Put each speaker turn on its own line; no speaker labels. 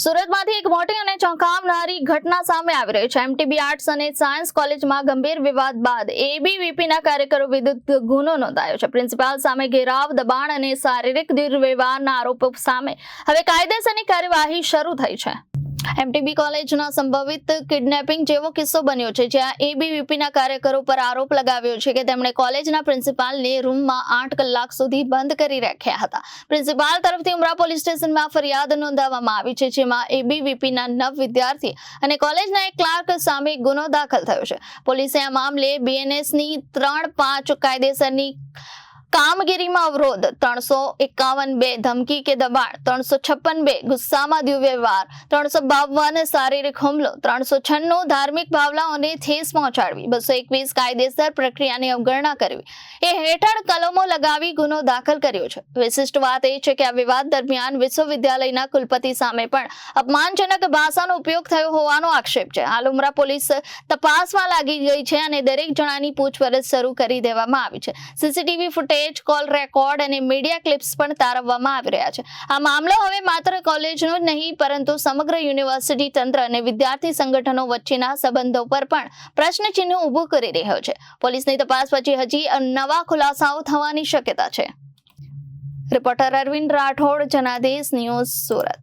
સુરતમાંથી એક મોટી અને ચોંકાવનારી ઘટના સામે આવી રહી છે। એમટીબી આર્ટ્સ અને સાયન્સ કોલેજમાં ગંભીર વિવાદ બાદ એબીવીપીના કાર્યકરો વિરુદ્ધ ગુનો નોંધાયો છે। પ્રિન્સિપાલ સામે ઘેરાવ, દબાણ અને શારીરિક દુર્વ્યવહારના આરોપો સામે હવે કાયદેસરની કાર્યવાહી શરૂ થઈ છે। એમટીબી કોલેજના સંભવિત કિડનેપિંગ જેવો કિસ્સો બન્યો છે, જ્યાં એબીવીપીના કાર્યકરો પર આરોપ લગાવ્યો છે કે તેમણે કોલેજના પ્રિન્સિપાલને રૂમમાં 8 કલાક સુધી બંધ કરી રાખ્યા હતા। પ્રિન્સિપાલ તરફથી ઉમરા પોલીસ સ્ટેશનમાં ફરિયાદ નોંધાવવામાં આવી છે, જેમાં એબીવીપીના 9 વિદ્યાર્થી અને કોલેજના એક ક્લાર્ક સામે ગુનો દાખલ થયો છે। પોલીસે આ મામલે બીએનએસની 3-5 કાયદેસરની કામગીરીમાં અવરોધ, 351(2) ધમકી કે દબાણ, 356(2) ગુસ્સામાં દુર્વ્યવહાર, 352 શારીરિક હુમલો, 396 ધાર્મિક ભાવનાઓને ઠેસ પહોંચાડવી, 221 કાયદેસર પ્રક્રિયાની અવગણના કરવી એ હેઠળ કલમો લગાવી ગુનો દાખલ કર્યો છે। વિશિષ્ટ વાત એ છે કે આ વિવાદ દરમિયાન વિશ્વવિદ્યાલયના કુલપતિ સામે પણ અપમાનજનક ભાષાનો ઉપયોગ થયો હોવાનો આક્ષેપ છે। હાલ ઉમરા પોલીસ તપાસમાં લાગી ગઈ છે અને દરેક જણાની પૂછપરછ શરૂ કરી દેવામાં આવી છે। સીસીટીવી ફૂટેજ, કોલ રેકોર્ડ અને મીડિયા ક્લિપ્સ પણ તારવવામાં આવી રહ્યા છે। આ મામલો હવે માત્ર કોલેજનો જ નહીં, પરંતુ સમગ્ર યુનિવર્સિટી તંત્ર અને વિદ્યાર્થી સંગઠનો વચ્ચેના સંબંધો પર પણ પ્રશ્નચિહ્ન ઊભું કરી રહ્યો છે। પોલીસની તપાસ પછી હજી નવા ખુલાસાઓ થવાની શક્યતા છે। Reporter Arvind Rathod, Janadesh news, Surat.